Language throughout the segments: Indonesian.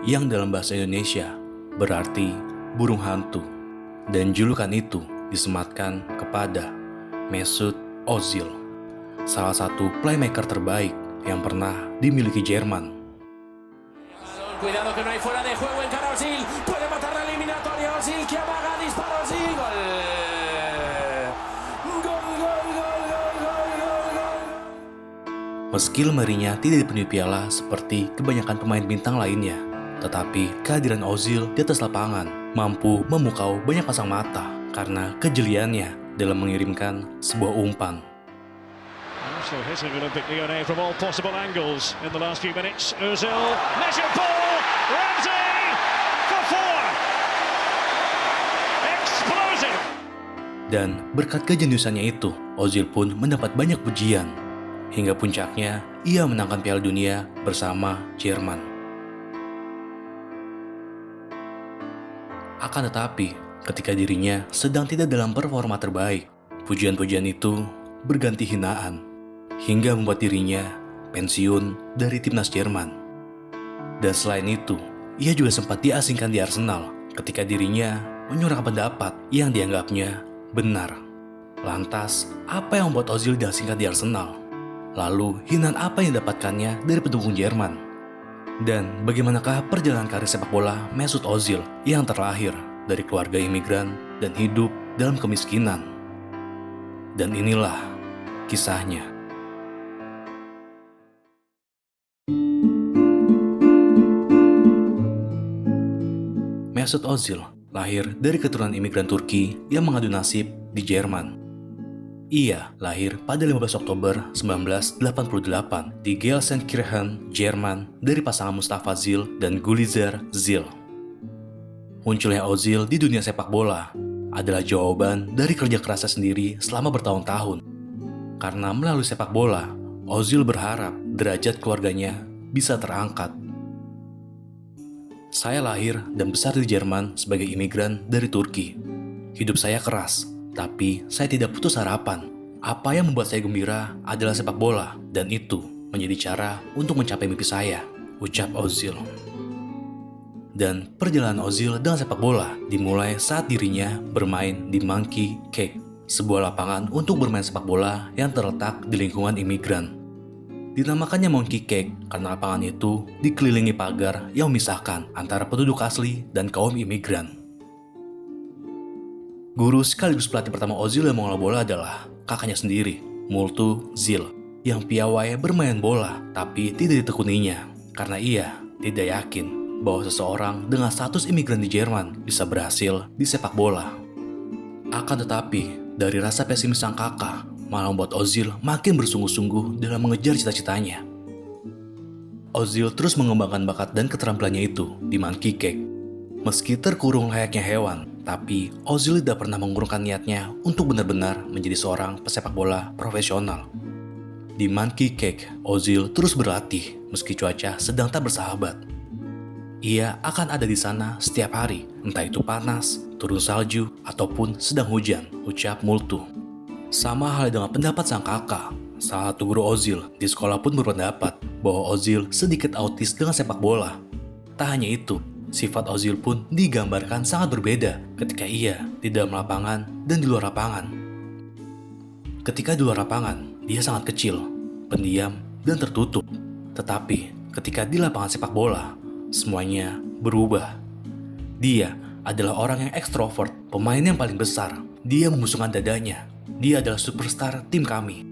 yang dalam bahasa Indonesia berarti burung hantu. Dan julukan itu disematkan kepada Mesut Ozil, salah satu playmaker terbaik yang pernah dimiliki Jerman. Cuidado que no hay fuera de juego, encara Ozil, puede matar la eliminatoria, Ozil que amaga, dispara Ozil, gol. Meski lemarinya tidak dipenuhi piala seperti kebanyakan pemain bintang lainnya, tetapi kehadiran Ozil di atas lapangan mampu memukau banyak pasang mata karena kejeliannya dalam mengirimkan sebuah umpan. So hitting Olympic Lyonnais from all possible angles in the last few minutes. Ozil, measured ball, Ramsey for four. Explosive. Dan berkat kejeniusannya itu, Ozil pun mendapat banyak pujian. Hingga puncaknya, ia menangkan Piala Dunia bersama Jerman. Akan tetapi, ketika dirinya sedang tidak dalam performa terbaik, pujian-pujian itu berganti hinaan, hingga membuat dirinya pensiun dari timnas Jerman. Dan selain itu, ia juga sempat diasingkan di Arsenal ketika dirinya menyuarakan pendapat yang dianggapnya benar. Lantas, apa yang membuat Ozil diasingkan di Arsenal? Lalu, hinaan apa yang didapatkannya dari pendukung Jerman? Dan bagaimanakah perjalanan karir sepak bola Mesut Ozil yang terlahir dari keluarga imigran dan hidup dalam kemiskinan? Dan inilah kisahnya. Mesut Ozil lahir dari keturunan imigran Turki yang mengadu nasib di Jerman. Ia lahir pada 15 Oktober 1988 di Gelsenkirchen, Jerman dari pasangan Mustafa Zil dan Gulizar Zil. Munculnya Ozil di dunia sepak bola adalah jawaban dari kerja kerasnya sendiri selama bertahun-tahun. Karena melalui sepak bola, Ozil berharap derajat keluarganya bisa terangkat. Saya lahir dan besar di Jerman sebagai imigran dari Turki. Hidup saya keras, tapi saya tidak putus harapan. Apa yang membuat saya gembira adalah sepak bola, dan itu menjadi cara untuk mencapai mimpi saya, ucap Ozil. Dan perjalanan Ozil dengan sepak bola dimulai saat dirinya bermain di Monkey Cake, sebuah lapangan untuk bermain sepak bola yang terletak di lingkungan imigran. Dinamakannya Monkey Cake karena lapangan itu dikelilingi pagar yang memisahkan antara penduduk asli dan kaum imigran. Guru sekaligus pelatih pertama Ozil yang mengolah bola adalah kakaknya sendiri, Multu Zil, yang piawai bermain bola tapi tidak ditekuninya karena ia tidak yakin bahwa seseorang dengan status imigran di Jerman bisa berhasil di sepak bola. Akan tetapi, dari rasa pesimis sang kakak malah membuat Ozil makin bersungguh-sungguh dalam mengejar cita-citanya. Ozil terus mengembangkan bakat dan keterampilannya itu di Monkey Cake. Meski terkurung layaknya hewan, tapi Ozil tidak pernah mengurungkan niatnya untuk benar-benar menjadi seorang pesepak bola profesional. Di Monkey Cake, Ozil terus berlatih meski cuaca sedang tak bersahabat. Ia akan ada di sana setiap hari, entah itu panas, turun salju, ataupun sedang hujan, ucap Multu. Sama hal dengan pendapat sang kakak, salah satu guru Ozil di sekolah pun berpendapat bahwa Ozil sedikit autis dengan sepak bola. Tak hanya itu, sifat Ozil pun digambarkan sangat berbeda ketika ia di dalam lapangan dan di luar lapangan. Ketika di luar lapangan, dia sangat kecil, pendiam, dan tertutup. Tetapi ketika di lapangan sepak bola, semuanya berubah. Dia adalah orang yang ekstrovert, pemain yang paling besar. Dia membusungkan dadanya. Dia adalah superstar tim kami.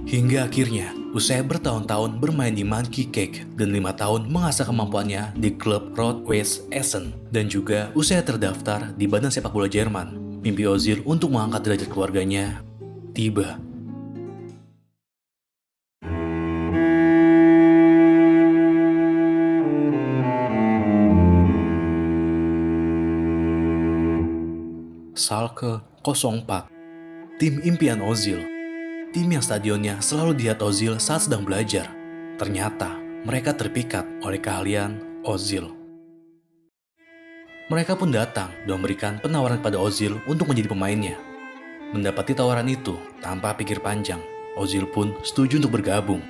Hingga akhirnya, usai bertahun-tahun bermain di Monkey Cake dan 5 tahun mengasah kemampuannya di klub Rot-Weiss Essen, dan juga usai terdaftar di Badan Sepak Bola Jerman, mimpi Ozil untuk mengangkat derajat keluarganya tiba. Schalke 04, tim impian Ozil. Tim yang stadionnya selalu dilihat Ozil saat sedang belajar. Ternyata mereka terpikat oleh keahlian Ozil. Mereka pun datang dan memberikan penawaran kepada Ozil untuk menjadi pemainnya. Mendapati tawaran itu tanpa pikir panjang, Ozil pun setuju untuk bergabung.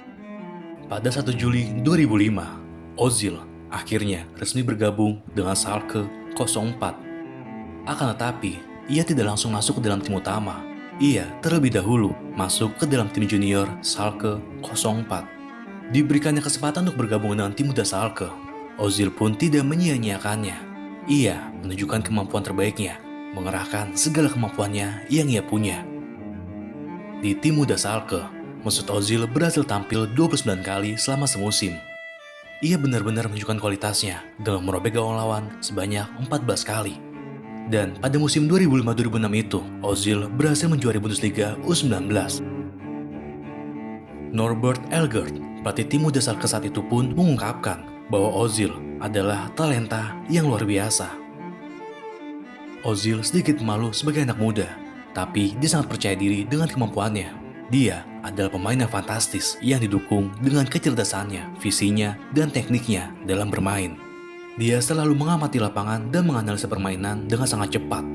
Pada 1 Juli 2005, Ozil akhirnya resmi bergabung dengan Schalke 04. Akan tetapi, ia tidak langsung masuk ke dalam tim utama. Ia terlebih dahulu masuk ke dalam tim junior Schalke 04. Diberikannya kesempatan untuk bergabung dengan tim muda Schalke, Ozil pun tidak menyia-nyiakannya. Ia menunjukkan kemampuan terbaiknya, mengerahkan segala kemampuannya yang ia punya. Di tim muda Schalke, Mesut Ozil berhasil tampil 29 kali selama semusim. Ia benar-benar menunjukkan kualitasnya dengan merobek gawang lawan sebanyak 14 kali. Dan pada musim 2005-2006 itu, Ozil berhasil menjuari Bundesliga U19. Norbert Elgert, pelatih tim muda Schalke saat itu pun mengungkapkan bahwa Ozil adalah talenta yang luar biasa. Ozil sedikit malu sebagai anak muda, tapi dia sangat percaya diri dengan kemampuannya. Dia adalah pemain yang fantastis yang didukung dengan kecerdasannya, visinya, dan tekniknya dalam bermain. Dia selalu mengamati lapangan dan menganalisa permainan dengan sangat cepat.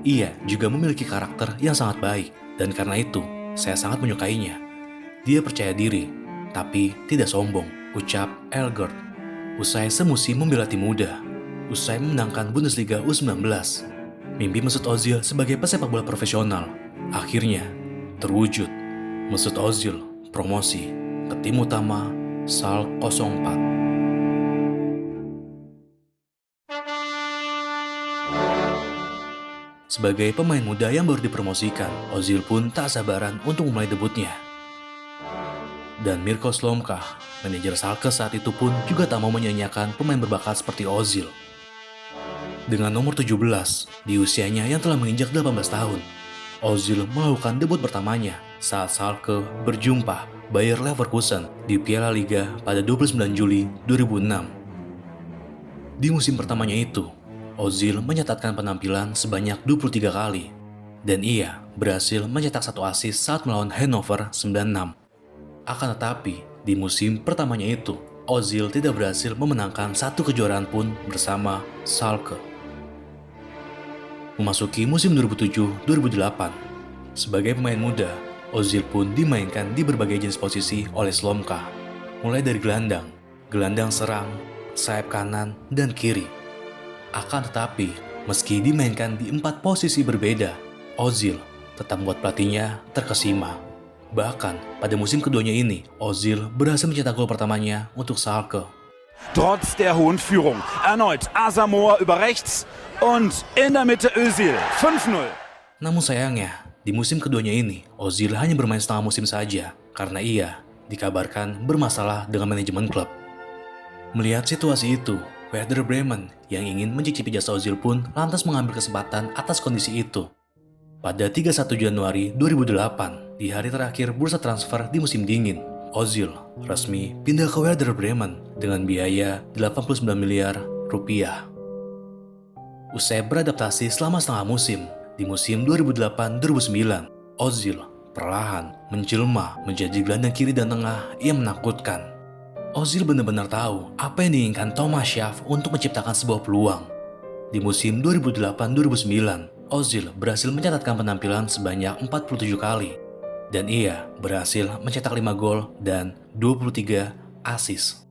Ia juga memiliki karakter yang sangat baik, dan karena itu, saya sangat menyukainya. Dia percaya diri, tapi tidak sombong, ucap Elgert. Usai semusim membela tim muda, usai memenangkan Bundesliga U19, mimpi Mesut Ozil sebagai pesepak bola profesional akhirnya terwujud. Mesut Ozil promosi ke tim utama Schalke 04. Sebagai pemain muda yang baru dipromosikan, Ozil pun tak sabaran untuk memulai debutnya. Dan Mirko Slomka, manajer Schalke saat itu pun juga tak mau menyanyiakan pemain berbakat seperti Ozil. Dengan nomor 17, di usianya yang telah menginjak 18 tahun, Ozil melakukan debut pertamanya saat Schalke berjumpa Bayer Leverkusen di Piala Liga pada 29 Juli 2006. Di musim pertamanya itu, Ozil mencatatkan penampilan sebanyak 23 kali, dan ia berhasil mencetak 1 assist saat melawan Hannover 96. Akan tetapi, di musim pertamanya itu, Ozil tidak berhasil memenangkan satu kejuaraan pun bersama Schalke. Memasuki musim 2007-2008, sebagai pemain muda, Ozil pun dimainkan di berbagai jenis posisi oleh Slomka, mulai dari gelandang serang, sayap kanan, dan kiri. Akan tetapi, meski dimainkan di 4 posisi berbeda, Ozil tetap membuat pelatihnya terkesima. Bahkan, pada musim keduanya ini, Ozil berhasil mencetak gol pertamanya untuk Schalke. Trotz der hohen Führung. Erneut Asamoah über rechts und in der Mitte Özil. 5-0. Namun sayangnya, di musim keduanya ini, Ozil hanya bermain setengah musim saja karena ia dikabarkan bermasalah dengan manajemen klub. Melihat situasi itu, Werder Bremen yang ingin mencicipi jasa Ozil pun lantas mengambil kesempatan atas kondisi itu. Pada 31 Januari 2008, di hari terakhir bursa transfer di musim dingin, Ozil resmi pindah ke Werder Bremen dengan biaya 89 miliar rupiah. Usai beradaptasi selama setengah musim, di musim 2008-2009, Ozil perlahan menjelma menjadi gelandang kiri dan tengah yang menakutkan. Ozil benar-benar tahu apa yang diinginkan Thomas Schaaf untuk menciptakan sebuah peluang. Di musim 2008-2009, Ozil berhasil mencatatkan penampilan sebanyak 47 kali, dan ia berhasil mencetak 5 gol dan 23 assist.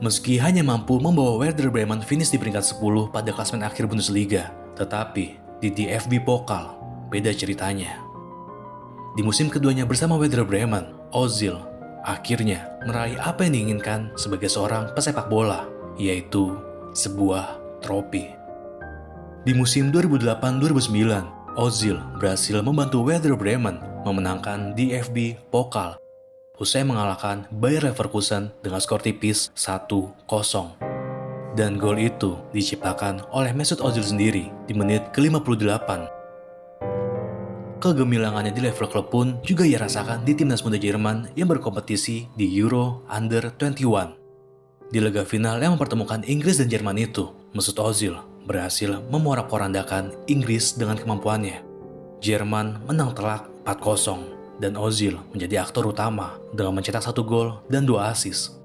Meski hanya mampu membawa Werder Bremen finish di peringkat 10 pada klasemen akhir Bundesliga, tetapi di DFB Pokal beda ceritanya. Di musim keduanya bersama Werder Bremen, Ozil akhirnya meraih apa yang diinginkan sebagai seorang pesepak bola, yaitu sebuah trofi. Di musim 2008-2009, Ozil berhasil membantu Werder Bremen memenangkan DFB Pokal usai mengalahkan Bayer Leverkusen dengan skor tipis 1-0. Dan gol itu diciptakan oleh Mesut Ozil sendiri di menit ke-58. Kegemilangannya di level klub pun juga ia rasakan di timnas muda Jerman yang berkompetisi di Euro Under-21. Di laga final yang mempertemukan Inggris dan Jerman itu, Mesut Ozil berhasil memorak-porandakan Inggris dengan kemampuannya. Jerman menang telak 4-0 dan Ozil menjadi aktor utama dengan mencetak 1 gol dan 2 assist.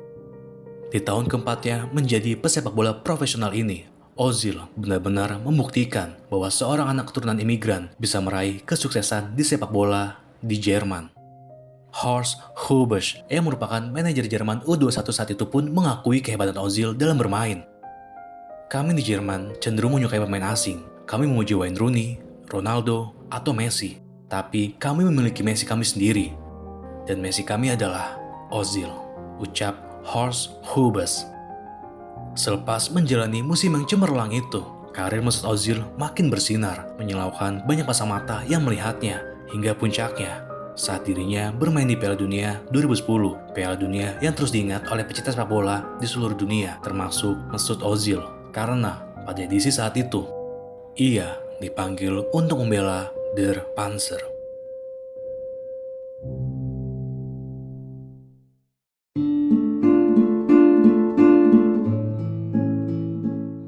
Di tahun keempatnya menjadi pesepak bola profesional ini, Ozil benar-benar membuktikan bahwa seorang anak keturunan imigran bisa meraih kesuksesan di sepak bola di Jerman. Horst Hrubesch yang merupakan manajer Jerman U21 saat itu pun mengakui kehebatan Ozil dalam bermain. Kami di Jerman cenderung menyukai pemain asing. Kami memuji Wayne Rooney, Ronaldo, atau Messi. Tapi kami memiliki Messi kami sendiri. Dan Messi kami adalah Ozil, ucap Horst Hrubesch. Selepas menjalani musim yang cemerlang itu, karir Mesut Ozil makin bersinar, menyilaukan banyak pasang mata yang melihatnya, hingga puncaknya saat dirinya bermain di Piala Dunia 2010, Piala Dunia yang terus diingat oleh pecinta sepak bola di seluruh dunia, termasuk Mesut Ozil, karena pada edisi saat itu, ia dipanggil untuk membela Der Panzer.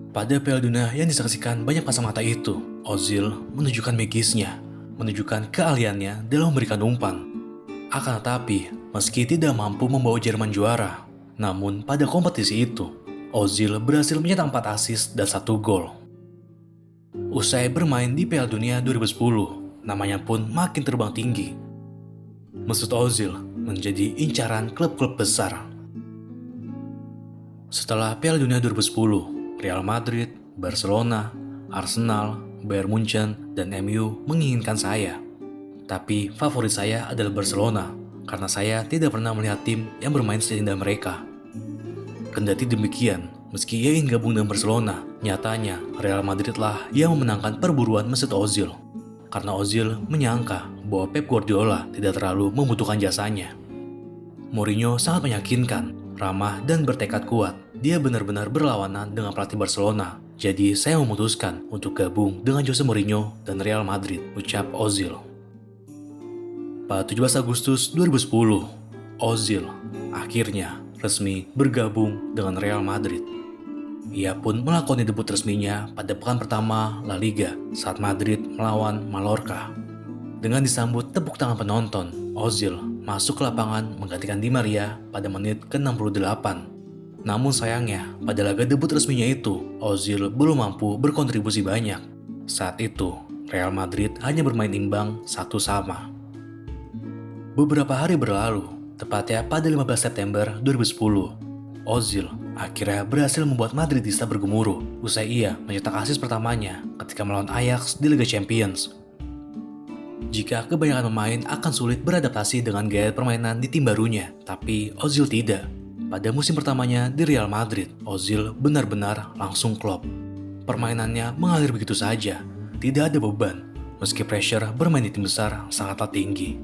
Pada Piala Dunia yang disaksikan banyak pasang mata itu, Ozil menunjukkan magisnya, menunjukkan keahliannya dalam memberikan umpan. Akan tetapi, meski tidak mampu membawa Jerman juara, namun pada kompetisi itu, Ozil berhasil mencetak 4 assist dan 1 gol. Usai bermain di Piala Dunia 2010, namanya pun makin terbang tinggi. Mesut Ozil menjadi incaran klub-klub besar. Setelah Piala Dunia 2010, Real Madrid, Barcelona, Arsenal, Bayern Munchen, dan MU menginginkan saya. Tapi favorit saya adalah Barcelona, karena saya tidak pernah melihat tim yang bermain seindah mereka. Kendati demikian, meski ia ingin gabung dengan Barcelona, nyatanya Real Madrid lah yang memenangkan perburuan Mesut Ozil. Karena Ozil menyangka bahwa Pep Guardiola tidak terlalu membutuhkan jasanya. Mourinho sangat meyakinkan, ramah dan bertekad kuat. Dia benar-benar berlawanan dengan pelatih Barcelona. Jadi saya memutuskan untuk gabung dengan Jose Mourinho dan Real Madrid, ucap Ozil. Pada 17 Agustus 2010, Ozil akhirnya resmi bergabung dengan Real Madrid. Ia pun melakoni debut resminya pada pekan pertama La Liga saat Madrid melawan Mallorca. Dengan disambut tepuk tangan penonton, Ozil masuk ke lapangan menggantikan Di Maria pada menit ke-68. Namun sayangnya, pada laga debut resminya itu, Ozil belum mampu berkontribusi banyak. Saat itu, Real Madrid hanya bermain imbang 1-1. Beberapa hari berlalu, tepatnya pada 15 September 2010, Ozil akhirnya berhasil membuat Madridista bergemuruh usai ia mencetak assist pertamanya ketika melawan Ajax di Liga Champions. Jika kebanyakan pemain akan sulit beradaptasi dengan gaya permainan di tim barunya, tapi Ozil tidak. Pada musim pertamanya di Real Madrid, Ozil benar-benar langsung klop. Permainannya mengalir begitu saja, tidak ada beban, meski pressure bermain di tim besar sangatlah tinggi.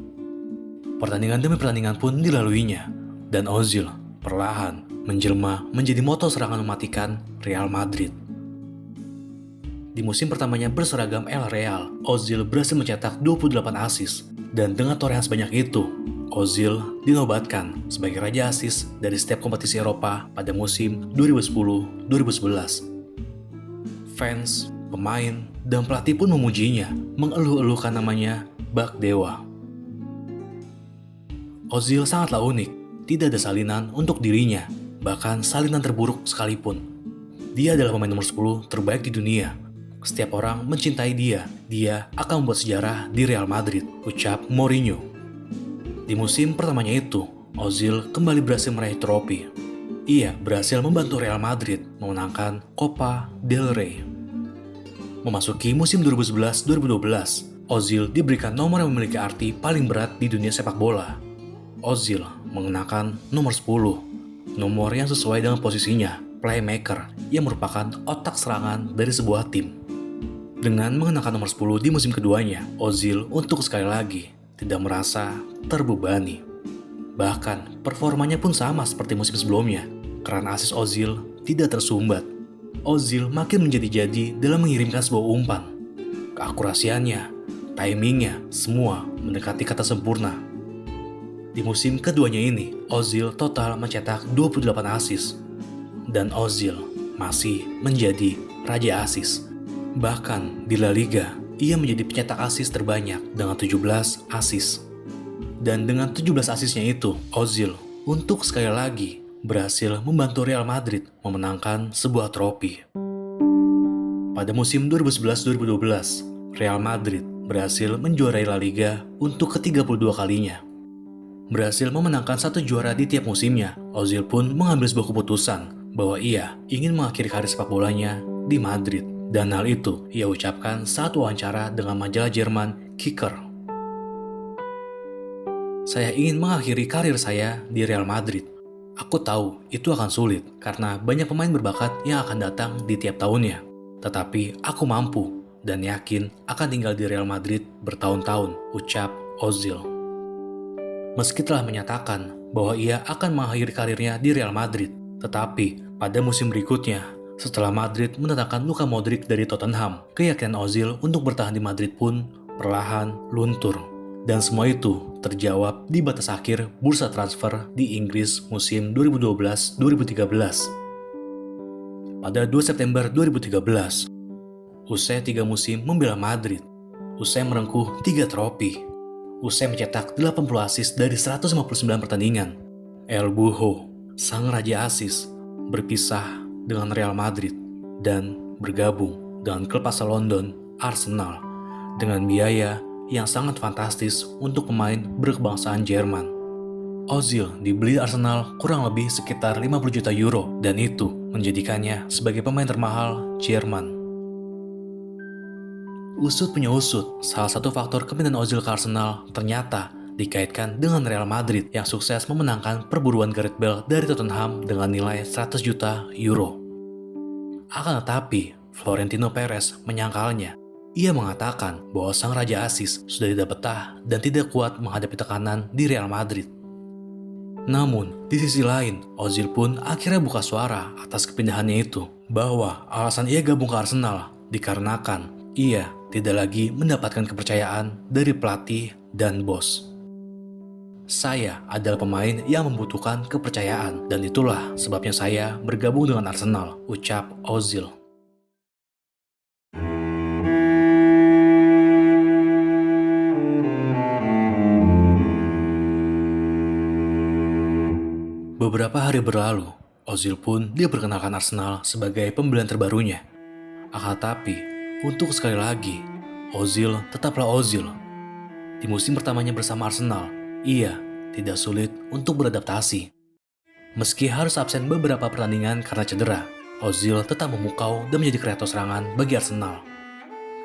Pertandingan demi pertandingan pun dilaluinya, dan Ozil perlahan menjelma menjadi motor serangan mematikan Real Madrid. Di musim pertamanya berseragam El Real, Ozil berhasil mencetak 28 assist, dan dengan torehan sebanyak itu, Ozil dinobatkan sebagai raja assist dari setiap kompetisi Eropa pada musim 2010-2011. Fans, pemain, dan pelatih pun memujinya, mengeluh-eluhkan namanya bak dewa. Ozil sangatlah unik, tidak ada salinan untuk dirinya, bahkan salinan terburuk sekalipun. Dia adalah pemain nomor 10 terbaik di dunia. Setiap orang mencintai dia akan membuat sejarah di Real Madrid, ucap Mourinho. Di musim pertamanya itu, Ozil kembali berhasil meraih trofi. Ia berhasil membantu Real Madrid memenangkan Copa del Rey. Memasuki musim 2011-2012, Ozil diberikan nomor yang memiliki arti paling berat di dunia sepak bola. Ozil mengenakan nomor 10, nomor yang sesuai dengan posisinya, playmaker, yang merupakan otak serangan dari sebuah tim. Dengan mengenakan nomor 10 di musim keduanya, Ozil untuk sekali lagi tidak merasa terbebani. Bahkan, performanya pun sama seperti musim sebelumnya, karena assist Ozil tidak tersumbat. Ozil makin menjadi-jadi dalam mengirimkan sebuah umpan. Keakurasiannya, timingnya, semua mendekati kata sempurna. Di musim keduanya ini, Ozil total mencetak 28 assist. Dan Ozil masih menjadi raja assist. Bahkan di La Liga, ia menjadi pencetak assist terbanyak dengan 17 assist. Dan dengan 17 assistnya itu, Ozil untuk sekali lagi berhasil membantu Real Madrid memenangkan sebuah trofi. Pada musim 2011-2012, Real Madrid berhasil menjuarai La Liga untuk ke-32 kalinya. Berhasil memenangkan 1 juara di tiap musimnya, Ozil pun mengambil sebuah keputusan bahwa ia ingin mengakhiri karir sepak bolanya di Madrid. Dan hal itu ia ucapkan saat wawancara dengan majalah Jerman Kicker. Saya ingin mengakhiri karir saya di Real Madrid. Aku tahu itu akan sulit karena banyak pemain berbakat yang akan datang di tiap tahunnya. Tetapi aku mampu dan yakin akan tinggal di Real Madrid bertahun-tahun, ucap Ozil. Meski telah menyatakan bahwa ia akan mengakhiri karirnya di Real Madrid, tetapi pada musim berikutnya, setelah Madrid mendatangkan Luka Modric dari Tottenham, keyakinan Ozil untuk bertahan di Madrid pun perlahan luntur. Dan semua itu terjawab di batas akhir bursa transfer di Inggris musim 2012-2013. Pada 2 September 2013, usai 3 musim membela Madrid, usai merengkuh 3 trofi, usai mencetak 80 assist dari 159 pertandingan, El Buho, sang raja asis, berpisah dengan Real Madrid dan bergabung dengan klub asal London, Arsenal, dengan biaya yang sangat fantastis untuk pemain berkebangsaan Jerman. Ozil dibeli Arsenal kurang lebih sekitar 50 juta euro dan itu menjadikannya sebagai pemain termahal Jerman. Usut punya usut, salah satu faktor kepindahan Ozil ke Arsenal ternyata dikaitkan dengan Real Madrid yang sukses memenangkan perburuan Gareth Bale dari Tottenham dengan nilai 100 juta euro. Akan tetapi, Florentino Perez menyangkalnya. Ia mengatakan bahwa sang raja asis sudah tidak betah dan tidak kuat menghadapi tekanan di Real Madrid. Namun, di sisi lain, Ozil pun akhirnya buka suara atas kepindahannya itu, bahwa alasan ia gabung ke Arsenal dikarenakan ia tidak lagi mendapatkan kepercayaan dari pelatih dan bos. Saya adalah pemain yang membutuhkan kepercayaan dan itulah sebabnya saya bergabung dengan Arsenal, ucap Ozil. Beberapa hari berlalu, Ozil pun diperkenalkan Arsenal sebagai pembelian terbarunya. Akan tetapi, untuk sekali lagi, Ozil tetaplah Ozil. Di musim pertamanya bersama Arsenal, ia tidak sulit untuk beradaptasi. Meski harus absen beberapa pertandingan karena cedera, Ozil tetap memukau dan menjadi kreator serangan bagi Arsenal.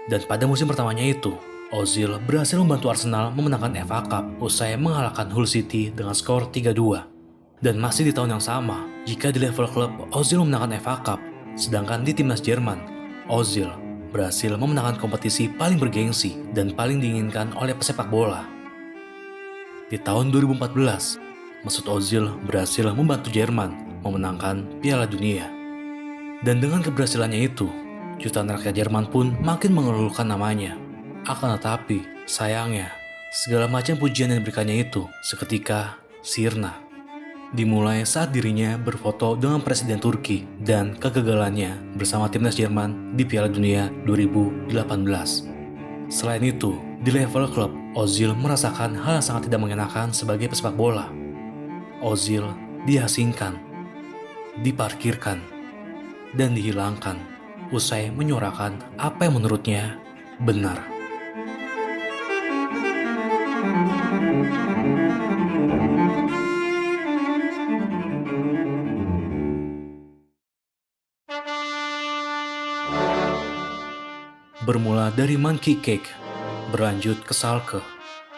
Dan pada musim pertamanya itu, Ozil berhasil membantu Arsenal memenangkan FA Cup usai mengalahkan Hull City dengan skor 3-2. Dan masih di tahun yang sama, jika di level klub Ozil memenangkan FA Cup, sedangkan di timnas Jerman, Ozil berhasil memenangkan kompetisi paling bergengsi dan paling diinginkan oleh pesepak bola. Di tahun 2014, Mesut Ozil berhasil membantu Jerman memenangkan Piala Dunia. Dan dengan keberhasilannya itu, jutaan rakyat Jerman pun makin mengeluhkan namanya. Akan tetapi, sayangnya, segala macam pujian yang diberikannya itu seketika sirna. Dimulai saat dirinya berfoto dengan Presiden Turki dan kegagalannya bersama timnas Jerman di Piala Dunia 2018. Selain itu, di level klub, Ozil merasakan hal yang sangat tidak mengenakan sebagai pesepak bola. Ozil diasingkan, diparkirkan, dan dihilangkan usai menyuarakan apa yang menurutnya benar. Bermula dari Monkey Cake, berlanjut ke Schalke,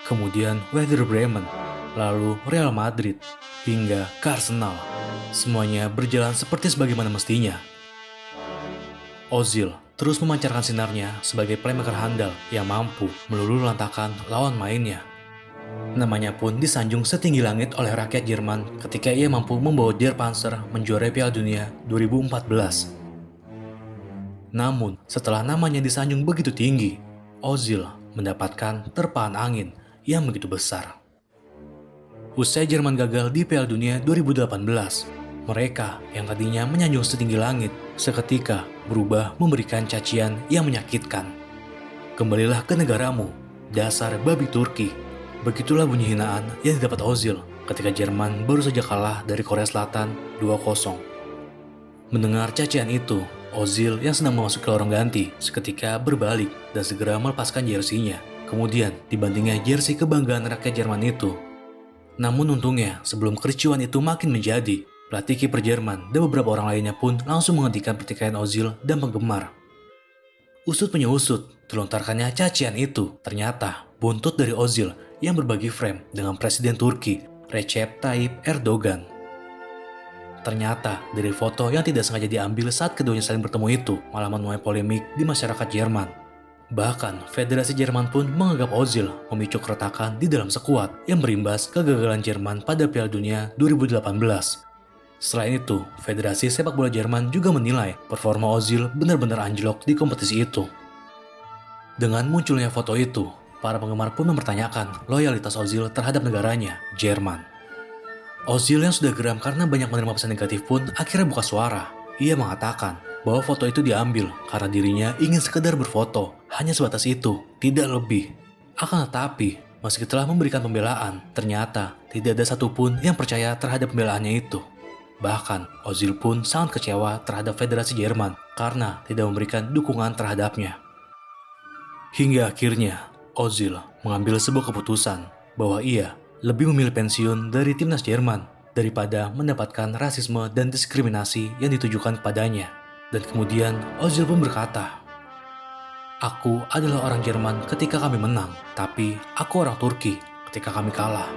kemudian Werder Bremen, lalu Real Madrid, hingga ke Arsenal. Semuanya berjalan seperti sebagaimana mestinya. Ozil terus memancarkan sinarnya sebagai playmaker handal yang mampu meluluh lantakan lawan mainnya. Namanya pun disanjung setinggi langit oleh rakyat Jerman ketika ia mampu membawa Der Panzer menjuarai Piala Dunia 2014. Namun, setelah namanya disanjung begitu tinggi, Ozil mendapatkan terpaan angin yang begitu besar. Usai Jerman gagal di Piala Dunia 2018, mereka yang tadinya menyanjung setinggi langit seketika berubah memberikan cacian yang menyakitkan. Kembalilah ke negaramu, dasar babi Turki. Begitulah bunyi hinaan yang didapat Ozil ketika Jerman baru saja kalah dari Korea Selatan 2-0. Mendengar cacian itu, Ozil yang sedang memasuki lorong ganti seketika berbalik dan segera melepaskan jersinya. Kemudian dibandingnya jersey kebanggaan rakyat Jerman itu, Namun untungnya, sebelum kericuan itu makin menjadi, pelatih kiper Jerman dan beberapa orang lainnya pun langsung menghentikan pertikaian Ozil dan penggemar. Usut punya usut, terlontarkannya cacian itu ternyata buntut dari Ozil yang berbagi frame dengan Presiden Turki, Recep Tayyip Erdogan. Ternyata dari foto yang tidak sengaja diambil saat keduanya saling bertemu itu malah menuai polemik di masyarakat Jerman. Bahkan, Federasi Jerman pun menganggap Ozil memicu keretakan di dalam skuad yang berimbas kegagalan Jerman pada Piala Dunia 2018. Selain itu, Federasi Sepak Bola Jerman juga menilai performa Ozil benar-benar anjlok di kompetisi itu. Dengan munculnya foto itu, para penggemar pun mempertanyakan loyalitas Ozil terhadap negaranya, Jerman. Ozil yang sudah geram karena banyak menerima pesan negatif pun akhirnya buka suara. Ia mengatakan bahwa foto itu diambil karena dirinya ingin sekedar berfoto, hanya sebatas itu, tidak lebih. Akan tetapi, meski telah memberikan pembelaan, ternyata tidak ada satupun yang percaya terhadap pembelaannya itu. Bahkan, Ozil pun sangat kecewa terhadap Federasi Jerman karena tidak memberikan dukungan terhadapnya. Hingga akhirnya, Ozil mengambil sebuah keputusan bahwa ia lebih memilih pensiun dari timnas Jerman daripada mendapatkan rasisme dan diskriminasi yang ditujukan kepadanya. Dan kemudian Ozil pun berkata, "Aku adalah orang Jerman ketika kami menang, tapi aku orang Turki ketika kami kalah."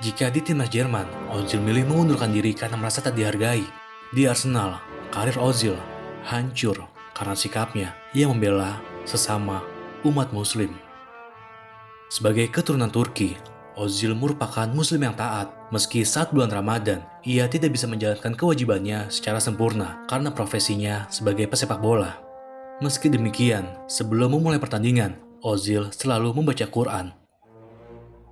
Jika di timnas Jerman, Ozil milih mengundurkan diri karena merasa tak dihargai. Di Arsenal, karir Ozil hancur karena sikapnya yang membela sesama umat muslim. Sebagai keturunan Turki, Ozil merupakan muslim yang taat. Meski saat bulan Ramadan, ia tidak bisa menjalankan kewajibannya secara sempurna karena profesinya sebagai pesepak bola. Meski demikian, sebelum memulai pertandingan, Ozil selalu membaca Quran.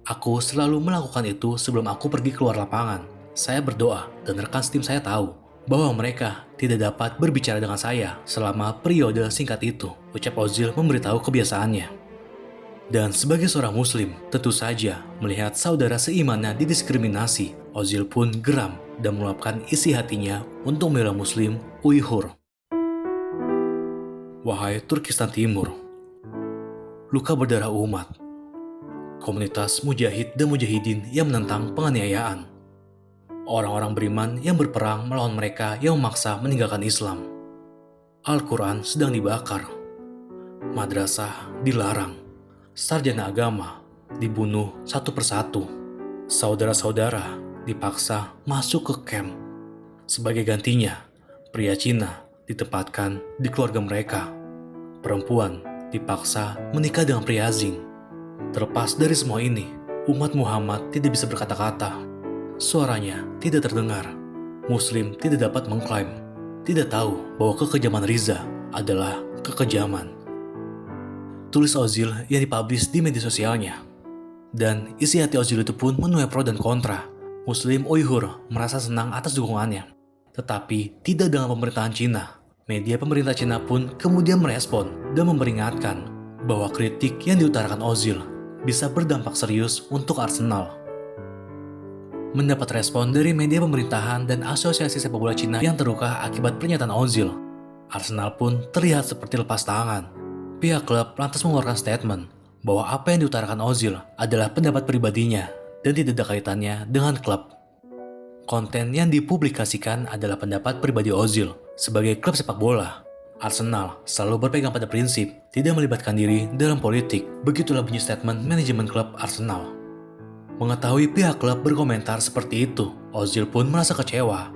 "Aku selalu melakukan itu sebelum aku pergi keluar lapangan. Saya berdoa dan rekan tim saya tahu bahwa mereka tidak dapat berbicara dengan saya selama periode singkat itu," ucap Ozil memberitahu kebiasaannya. Dan sebagai seorang muslim, tentu saja melihat saudara seimannya didiskriminasi, Ozil pun geram dan meluapkan isi hatinya untuk membela muslim Uighur. Wahai Turkistan Timur, luka berdarah umat, komunitas mujahid dan mujahidin yang menentang penganiayaan, orang-orang beriman yang berperang melawan mereka yang memaksa meninggalkan Islam. Al-Quran sedang dibakar, madrasah dilarang, sarjana agama dibunuh satu persatu, saudara-saudara dipaksa masuk ke camp. Sebagai gantinya, pria Cina ditempatkan di keluarga mereka. Perempuan dipaksa menikah dengan pria asing. Terlepas dari semua ini, umat Muhammad tidak bisa berkata-kata. Suaranya tidak terdengar. Muslim tidak dapat mengklaim, tidak tahu bahwa kekejaman Riza adalah kekejaman. Tulis Ozil yang dipublish di media sosialnya. Dan isi hati Ozil itu pun menuai pro dan kontra. Muslim Uighur merasa senang atas dukungannya. Tetapi tidak dengan pemerintahan Cina. Media pemerintah Cina pun kemudian merespon dan memperingatkan bahwa kritik yang diutarakan Ozil bisa berdampak serius untuk Arsenal. Mendapat respon dari media pemerintahan dan asosiasi sepak bola Cina yang terluka akibat pernyataan Ozil, Arsenal pun terlihat seperti lepas tangan. Pihak klub lantas mengeluarkan statement bahwa apa yang diutarakan Ozil adalah pendapat pribadinya dan tidak ada kaitannya dengan klub. Konten yang dipublikasikan adalah pendapat pribadi Ozil. Sebagai klub sepak bola, Arsenal selalu berpegang pada prinsip tidak melibatkan diri dalam politik. Begitulah bunyi statement manajemen klub Arsenal. Mengetahui pihak klub berkomentar seperti itu, Ozil pun merasa kecewa.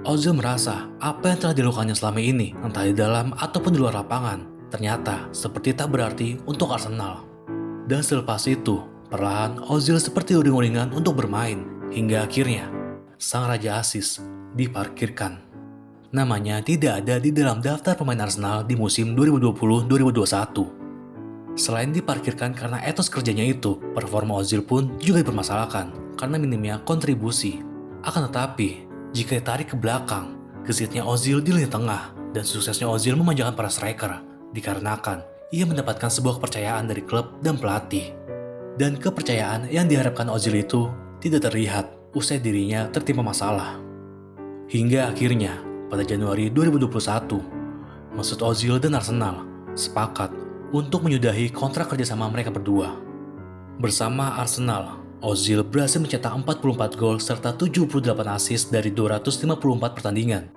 Ozil merasa apa yang telah dilakukannya selama ini, entah di dalam ataupun di luar lapangan, ternyata seperti tak berarti untuk Arsenal. Dan selepas itu, perlahan Ozil seperti uring-uringan untuk bermain, hingga akhirnya sang Raja Asis diparkirkan. Namanya tidak ada di dalam daftar pemain Arsenal di musim 2020-2021. Selain diparkirkan karena etos kerjanya itu, performa Ozil pun juga dipermasalahkan karena minimnya kontribusi. Akan tetapi, jika ditarik ke belakang, gesitnya Ozil di lini tengah dan suksesnya Ozil memanjakan para striker dikarenakan ia mendapatkan sebuah kepercayaan dari klub dan pelatih. Dan kepercayaan yang diharapkan Ozil itu tidak terlihat usai dirinya tertimpa masalah. Hingga akhirnya, pada Januari 2021, Mesut Ozil dan Arsenal sepakat untuk menyudahi kontrak kerjasama mereka berdua. Bersama Arsenal, Ozil berhasil mencetak 44 gol serta 78 assist dari 254 pertandingan.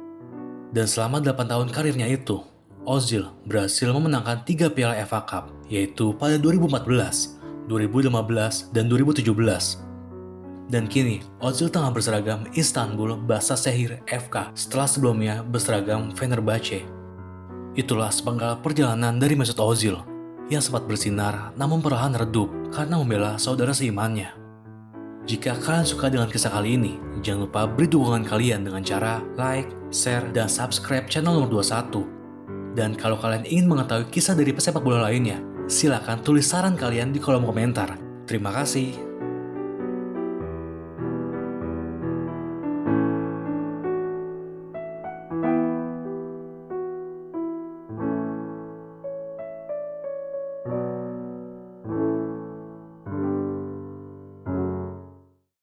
Dan selama 8 tahun karirnya itu, Ozil berhasil memenangkan 3 piala FA Cup, yaitu pada 2014, 2015, dan 2017. Dan kini, Ozil tengah berseragam Istanbul Başakşehir FK setelah sebelumnya berseragam Fenerbahce. Itulah sepenggal perjalanan dari Mesut Ozil, yang sempat bersinar namun perlahan redup karena membela saudara seimannya. Jika kalian suka dengan kisah kali ini, jangan lupa beri dukungan kalian dengan cara like, share, dan subscribe channel nomor 21. Dan kalau kalian ingin mengetahui kisah dari pesepak bola lainnya, silakan tulis saran kalian di kolom komentar. Terima kasih.